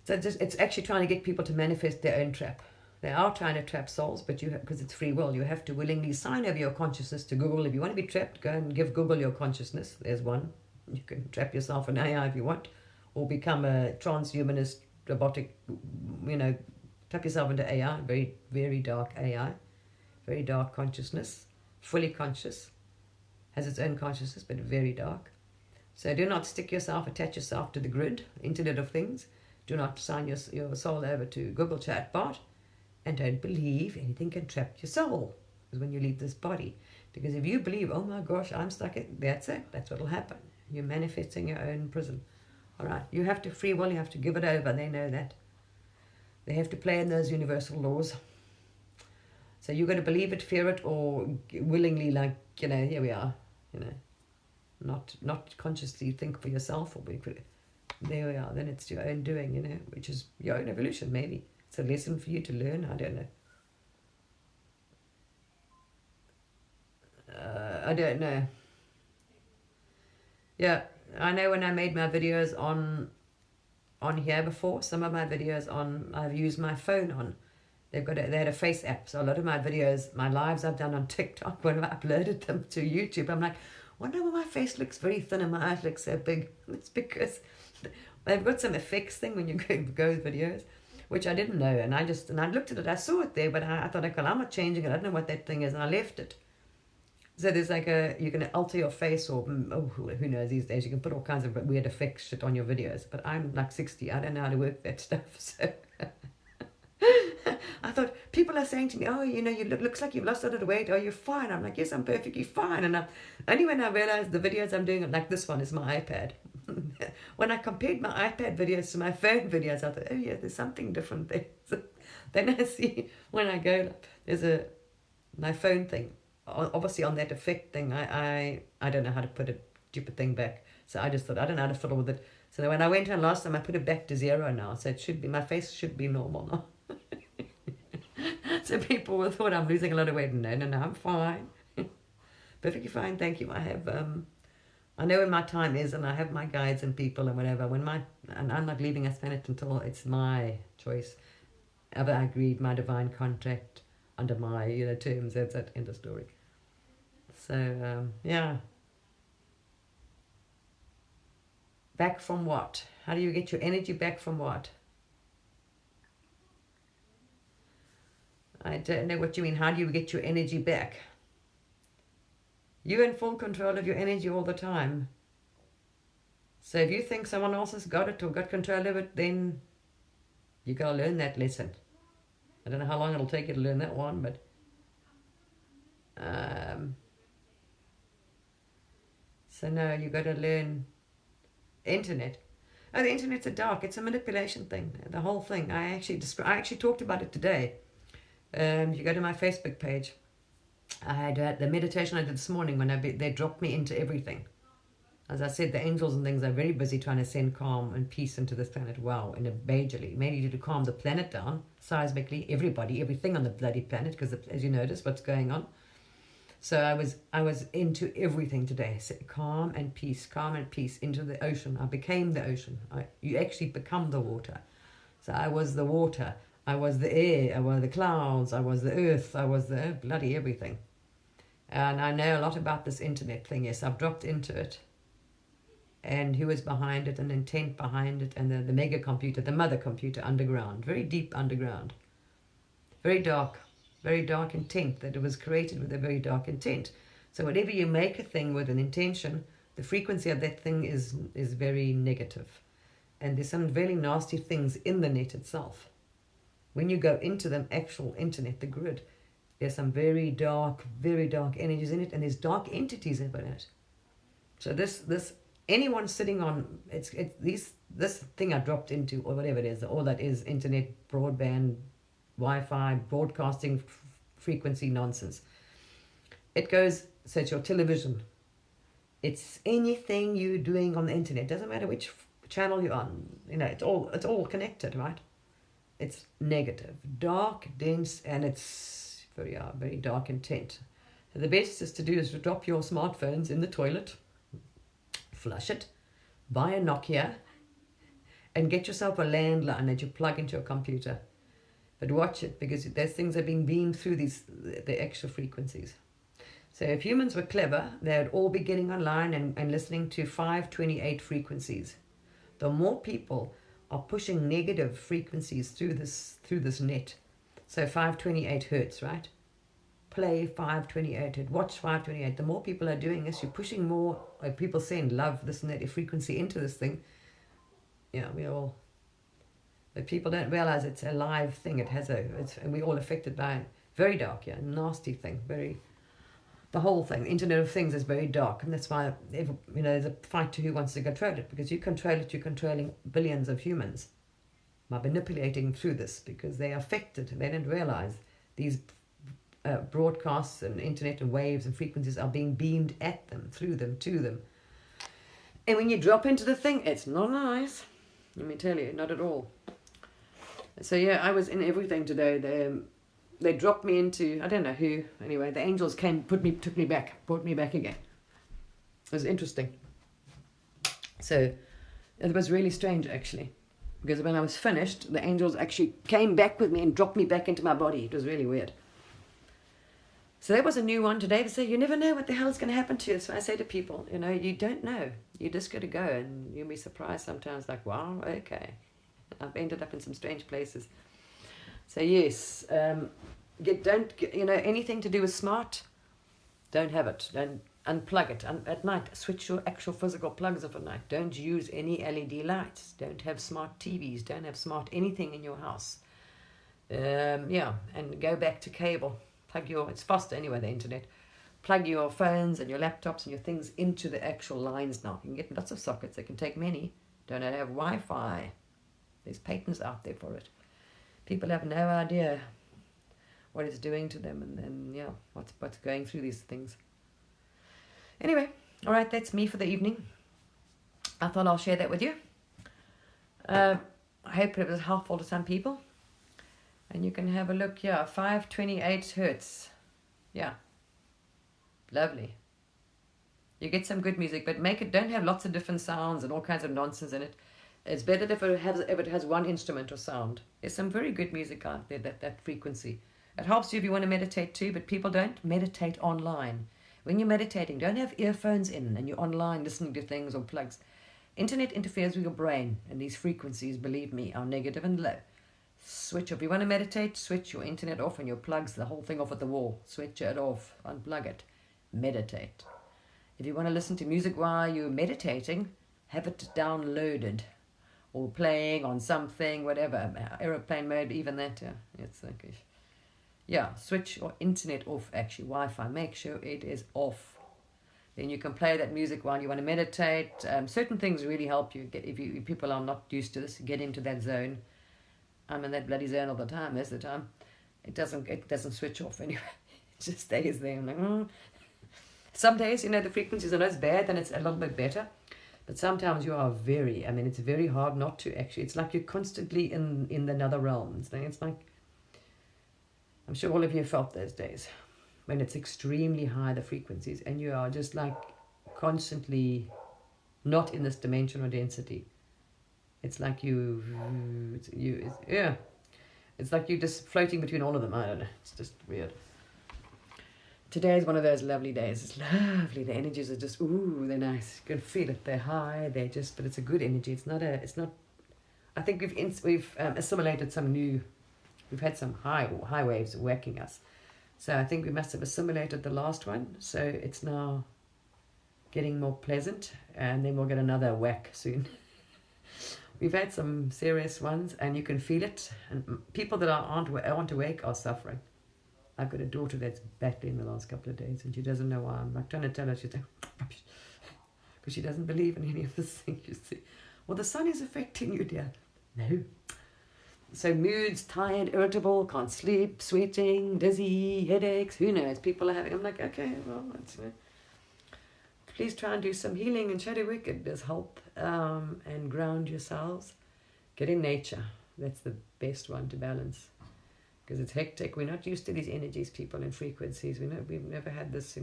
So it's actually trying to get people to manifest their own trap. They are trying to trap souls, but because it's free will, you have to willingly sign over your consciousness to Google. If you want to be trapped, go and give Google your consciousness. There's one. You can trap yourself in AI if you want, or become a transhumanist, robotic, trap yourself into AI, very, very dark AI, very dark consciousness, fully conscious, has its own consciousness, but very dark. So do not attach yourself to the grid, Internet of Things. Do not sign your soul over to Google Chatbot. And don't believe anything can trap your soul when you leave this body. Because if you believe, oh my gosh, I'm stuck in, that's it. That's what will happen. You're manifesting your own prison. All right. You have to free will. You have to give it over. They know that. They have to play in those universal laws. So you've got to believe it, fear it, or willingly, here we are. Not consciously think for yourself, or there we are. Then it's your own doing, which is your own evolution, maybe. It's a lesson for you to learn. I don't know. I don't know. Yeah, I know when I made my videos on here before, some of my videos I've used my phone on. They had a face app, so a lot of my videos, my lives I've done on TikTok, when I uploaded them to YouTube, I'm like, wonder why my face looks very thin and my eyes look so big. It's because they've got some effects thing when you go with videos, which I didn't know, and I looked at it, I saw it there, but I thought, okay, I'm not changing it, I don't know what that thing is, and I left it. So there's you can alter your face, or who knows these days, you can put all kinds of weird effects shit on your videos, but I'm like 60, I don't know how to work that stuff, so I thought, people are saying to me, oh, you looks like you've lost a little weight. Oh, you're fine. I'm like, yes, I'm perfectly fine. And only when I realized the videos I'm doing, like this one is my iPad. When I compared my iPad videos to my phone videos, I thought, oh yeah, there's something different there. So then I see when I go, there's my phone thing, obviously on that effect thing, I don't know how to put a stupid thing back. So I just thought, I don't know how to fiddle with it. So when I went on last time, I put it back to 0 now. So it should be, my face should be normal now. So people thought I'm losing a lot of weight. No, I'm fine. Perfectly fine, thank you. I have, I know when my time is, and I have my guides and people and whatever. And I'm not leaving this planet until it's my choice. Ever I agreed my divine contract under my terms. That's that end of story. So yeah. Back from what? How do you get your energy back from what? I don't know what you mean. How do you get your energy back? You're in full control of your energy all the time. So if you think someone else has got it or got control of it, then you got to learn that lesson. I don't know how long it'll take you to learn that one, but so no, you got to learn internet. Oh, the internet's a dark. It's a manipulation thing. The whole thing. I actually talked about it today. You go to my Facebook page. I had the meditation I did this morning when they dropped me into everything. As I said, the angels and things are very busy trying to send calm and peace into this planet. Wow, in a majorly. Mainly to calm the planet down, seismically, everything on the bloody planet, because as you notice, what's going on. So I was into everything today. So calm and peace into the ocean. I became the ocean. You actually become the water. So I was the water. I was the air. I was the clouds. I was the earth. I was the bloody everything. And I know a lot about this internet thing. Yes, I've dropped into it. And who is behind it, and intent behind it, and the mega computer, the mother computer underground, very deep underground, very dark intent, that it was created with a very dark intent. So whatever you make a thing with an intention, the frequency of that thing is very negative. And there's some very nasty things in the net itself. When you go into the actual internet, the grid, there's some very dark energies in it, and there's dark entities in it. So this anyone sitting on this thing I dropped into, or whatever it is, all that is internet, broadband, Wi-Fi, broadcasting frequency nonsense. It goes, so it's your television. It's anything you're doing on the internet. Doesn't matter which channel you're on. It's all connected, right? It's negative, dark, dense, and it's very dark intent. So the best is to do is to drop your smartphones in the toilet, flush it, buy a Nokia, and get yourself a landline that you plug into your computer. But watch it, because those things are being beamed through the extra frequencies. So if humans were clever, they'd all be getting online and listening to 528 frequencies. The more people are pushing negative frequencies through this net. So 528 hertz, right? Play 528, watch 528. The more people are doing this, you're pushing more. People send love, this and that frequency into this thing. Yeah, but people don't realize it's a live thing. And we're all affected by it. Very dark, yeah, nasty thing. The whole thing, the Internet of Things, is very dark, and that's why there's a fight to who wants to control it. Because you control it, you're controlling billions of humans by manipulating through this, because they are affected. They don't realize these broadcasts and internet and waves and frequencies are being beamed at them, through them, to them. And when you drop into the thing, it's not nice. Let me tell you, not at all. So yeah, I was in everything today. They dropped me into, I don't know who. Anyway, the angels came, brought me back again. It was interesting. So it was really strange, actually, because when I was finished, the angels actually came back with me and dropped me back into my body. It was really weird. So that was a new one today. They say, you never know what the hell's going to happen to you. So I say to people, you don't know. You just got to go, and you'll be surprised sometimes, like, wow, okay. I've ended up in some strange places. So yes, anything to do with smart, don't have it. Don't unplug it. At night, switch your actual physical plugs off at night. Don't use any LED lights. Don't have smart TVs. Don't have smart anything in your house. Yeah, and go back to cable. It's faster anyway, the internet. Plug your phones and your laptops and your things into the actual lines now. You can get lots of sockets. They can take many. Don't have Wi-Fi. There's patents out there for it. People have no idea what it's doing to them, and then yeah, what's going through these things. Anyway, all right, that's me for the evening. I thought I'll share that with you. I hope it was helpful to some people. And you can have a look here, 528 hertz. Yeah, lovely. You get some good music, but don't have lots of different sounds and all kinds of nonsense in it. It's better if it has one instrument or sound. There's some very good music out there, that frequency. It helps you if you want to meditate too, but people don't meditate online. When you're meditating, don't have earphones in and you're online listening to things or plugs. Internet interferes with your brain, and these frequencies, believe me, are negative and low. Switch off. If you want to meditate, switch your internet off and your plugs, the whole thing off at the wall. Switch it off, unplug it, meditate. If you want to listen to music while you're meditating, have it downloaded or playing on something, whatever, aeroplane mode, even that. It's like, yeah, switch your internet off, actually, Wi-Fi. Make sure it is off. Then you can play that music while you want to meditate. Certain things really help you. If people are not used to this, get into that zone. I'm in that bloody zone all the time. Most of the time, it doesn't switch off anyway. It just stays there. I'm like, Some days, the frequencies are not as bad, then it's a little bit better. But sometimes you are it's very hard not to actually. It's like you're constantly in the nether realms. It's like, I'm sure all of you felt those days when it's extremely high, the frequencies, and you are just like constantly not in this dimension or density. It's like it's like you're just floating between all of them. I don't know. It's just weird. Today is one of those lovely days. It's lovely. The energies are just, they're nice. You can feel it. They're high. But it's a good energy. It's not. I think we've assimilated some new. We've had some high waves whacking us. So I think we must have assimilated the last one. So it's now getting more pleasant, and then we'll get another whack soon. We've had some serious ones, and you can feel it. And people that aren't awake are suffering. I've got a daughter that's battling the last couple of days, and she doesn't know why. I'm like trying to tell her, she's like, because she doesn't believe in any of this thing. You see, well, the sun is affecting you, dear. No. So moods, tired, irritable, can't sleep, sweating, dizzy, headaches. Who knows? People are having. I'm like, okay, well, please try and do some healing and shadow work. It does help, and ground yourselves. Get in nature. That's the best one to balance. Because it's hectic. We're not used to these energies, people, and frequencies. We've never had this,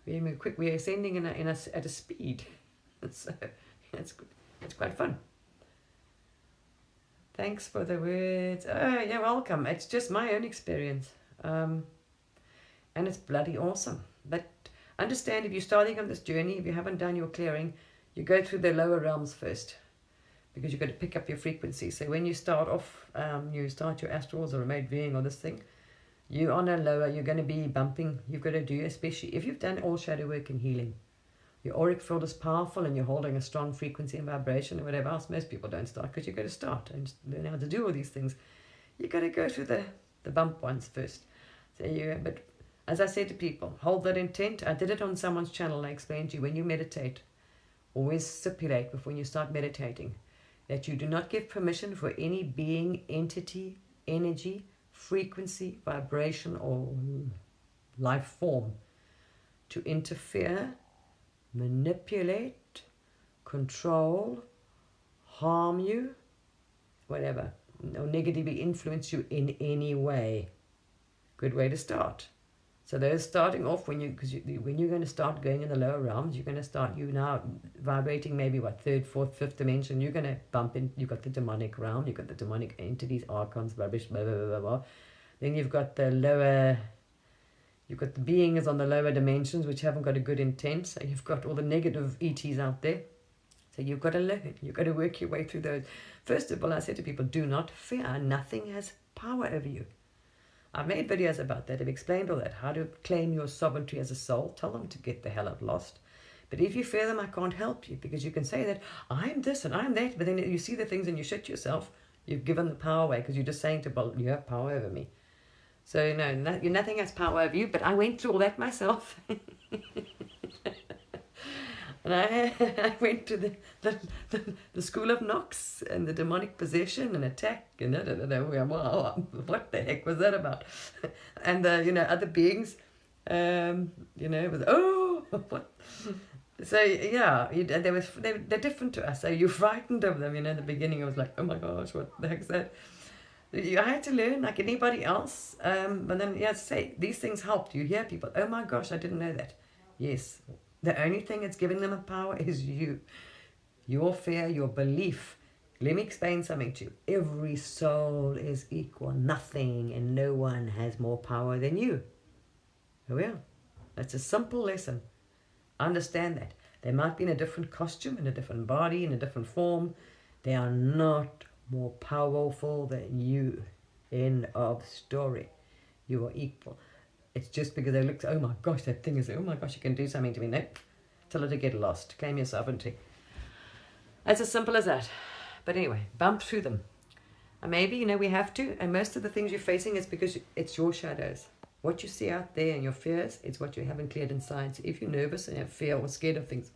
We move quick. We are ascending at a speed. So it's quite fun. Thanks for the words. Oh, you're welcome. It's just my own experience. And it's bloody awesome. But understand, if you're starting on this journey, if you haven't done your clearing, you go through the lower realms first. Because you've got to pick up your frequency. So when you start off, you start your astrals or remote viewing or this thing, you're on a lower, you're going to be bumping. You've got to do, especially if you've done all shadow work and healing. Your auric field is powerful and you're holding a strong frequency and vibration and whatever else. Most people don't start because you've got to start and learn how to do all these things. You've got to go through the bump ones first. But as I said to people, hold that intent. I did it on someone's channel and I explained to you, when you meditate, always stipulate before you start meditating that you do not give permission for any being, entity, energy, frequency, vibration, or life form to interfere, manipulate, control, harm you, whatever, or negatively influence you in any way. Good way to start. So those starting off, when you're going to start going in the lower realms, you're going to start, you now vibrating maybe third, fourth, fifth dimension. You're going to bump in. You've got the demonic realm. You've got the demonic entities, archons, rubbish, blah blah blah blah blah. Then you've got the lower. You've got the beings on the lower dimensions which haven't got a good intent. So you've got all the negative ETs out there. So you've got to learn. You've got to work your way through those. First of all, I said to people, do not fear. Nothing has power over you. I've made videos about that. I've explained all that. How to claim your sovereignty as a soul. Tell them to get the hell out lost. But if you fear them, I can't help you. Because you can say that, I'm this and I'm that. But then you see the things and you shit yourself. You've given the power away because you're just saying to people, you have power over me. So, no, nothing has power over you, but I went through all that myself. And I went to the school of Nox and the demonic possession and attack, and I don't know, wow, what the heck was that about? And other beings, was what? So yeah, they're different to us. So you're frightened of them. In the beginning, I was like, oh my gosh, what the heck's that? I had to learn like anybody else. But then, these things helped. You hear people, oh my gosh, I didn't know that. Yes, the only thing that's giving them a power is you. Your fear, your belief. Let me explain something to you. Every soul is equal. Nothing and no one has more power than you. Oh yeah, that's a simple lesson. Understand that. They might be in a different costume, in a different body, in a different form. They are not more powerful than you. End of story. You are equal. It's just because they look, oh my gosh, that thing is, oh my gosh, you can do something to me. Nope. Tell her to get lost. Claim your sovereignty. It's as simple as that. But anyway, bump through them. And maybe, we have to. And most of the things you're facing is because it's your shadows. What you see out there and your fears, it's what you haven't cleared inside. So if you're nervous and have fear or scared of things,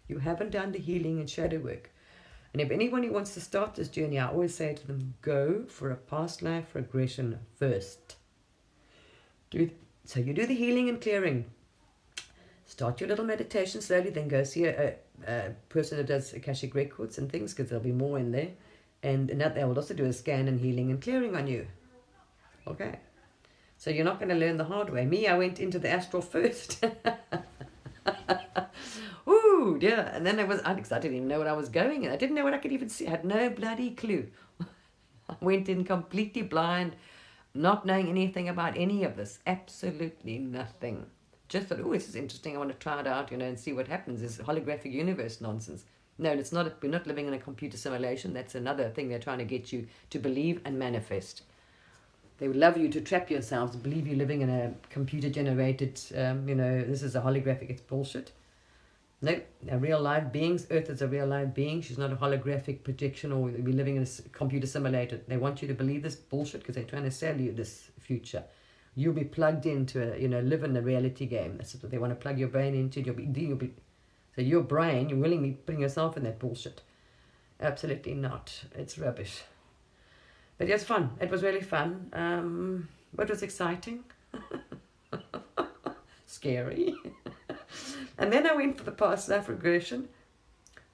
you haven't done the healing and shadow work. And if anyone who wants to start this journey, I always say to them, go for a past life regression first. So you do the healing and clearing. Start your little meditation slowly, then go see a person who does Akashic Records and things, because there'll be more in there. And that they will also do a scan and healing and clearing on you. Okay. So you're not going to learn the hard way. Me, I went into the astral first. Ooh, yeah. And then I didn't even know what I was going in. I didn't know what I could even see. I had no bloody clue. I went in completely blind, not knowing anything about any of this. Absolutely nothing. Just thought, this is interesting. I want to try it out, and see what happens. This holographic universe nonsense. No, it's not. We're not living in a computer simulation. That's another thing they're trying to get you to believe and manifest. They would love you to trap yourselves, believe you're living in a computer-generated, this is a holographic, it's bullshit. No, they're real live beings. Earth is a real live being. She's not a holographic projection or we're living in a computer simulator. They want you to believe this bullshit because they're trying to sell you this future. You'll be plugged into live in the reality game. That's what they want to plug your brain into. So your brain, you're willingly putting yourself in that bullshit. Absolutely not. It's rubbish. But it was fun. It was really fun. What was exciting? Scary. And then I went for the past life regression.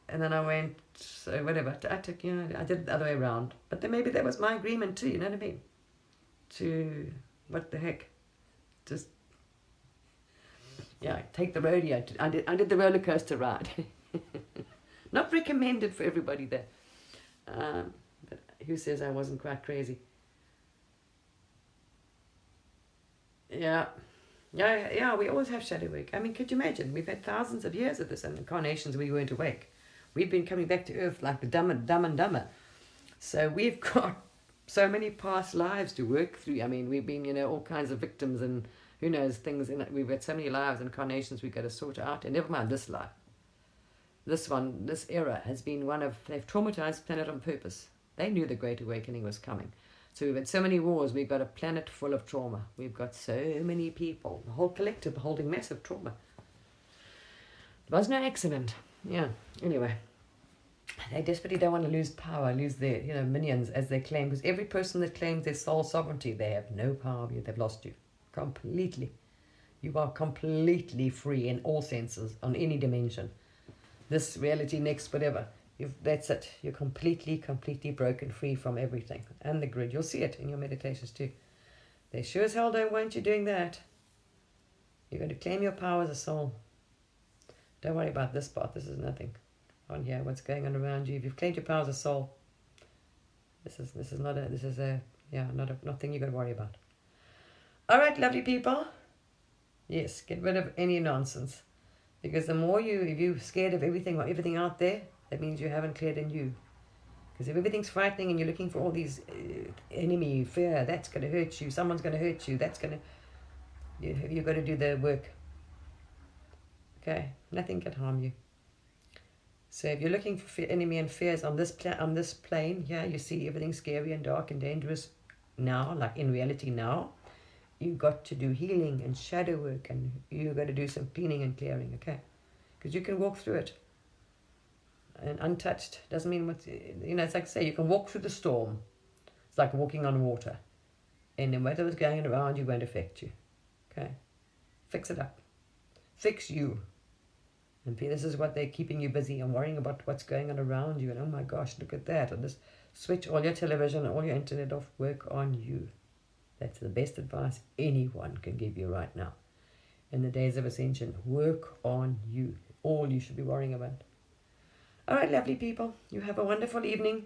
And then I went, so whatever. I took, I did it the other way around. But then maybe that was my agreement too, you know what I mean? To, what the heck? Just, take the rodeo. I did the roller coaster ride. Not recommended for everybody there. But who says I wasn't quite crazy? Yeah, we always have shadow work. I mean, could you imagine? We've had thousands of years of this, and incarnations we weren't awake. We've been coming back to Earth like the dumb and dumber. So we've got so many past lives to work through. I mean, we've been, all kinds of victims and who knows things. We've had so many lives, incarnations we've got to sort out. And never mind this life. This era has been they've traumatized the planet on purpose. They knew the Great Awakening was coming. So we've had so many wars. We've got a planet full of trauma. We've got so many people, the whole collective holding massive trauma. There was no accident. Yeah, anyway. They desperately don't want to lose power, lose their minions as they claim. Because every person that claims their sole sovereignty, they have no power over you. They've lost you. Completely. You are completely free in all senses, on any dimension. This reality, next, whatever. That's it. You're completely broken free from everything. And the grid. You'll see it in your meditations too. They sure as hell don't want you doing that. You're going to claim your power as a soul. Don't worry about this part. This is nothing. On here, what's going on around you. If you've claimed your power as a soul, this is nothing you've got to worry about. All right, lovely people. Yes, get rid of any nonsense. Because the more if you're scared of everything out there, that means you haven't cleared in you. Because if everything's frightening and you're looking for all these enemy, fear, that's going to hurt you, someone's going to hurt you, you've got to do the work. Okay, nothing can harm you. So if you're looking for enemy and fears on this plane here, you see everything scary and dark and dangerous now, like in reality now, you've got to do healing and shadow work, and you've got to do some cleaning and clearing, okay? Because you can walk through it. And untouched doesn't mean what, it's like, say, you can walk through the storm. It's like walking on water. And then whatever's going around you won't affect you. Okay? Fix it up. Fix you. And this is what they're keeping you busy and worrying about what's going on around you. And oh my gosh, look at that. And just switch all your television and all your internet off. Work on you. That's the best advice anyone can give you right now. In the days of ascension, work on you. All you should be worrying about. All right, lovely people. You have a wonderful evening.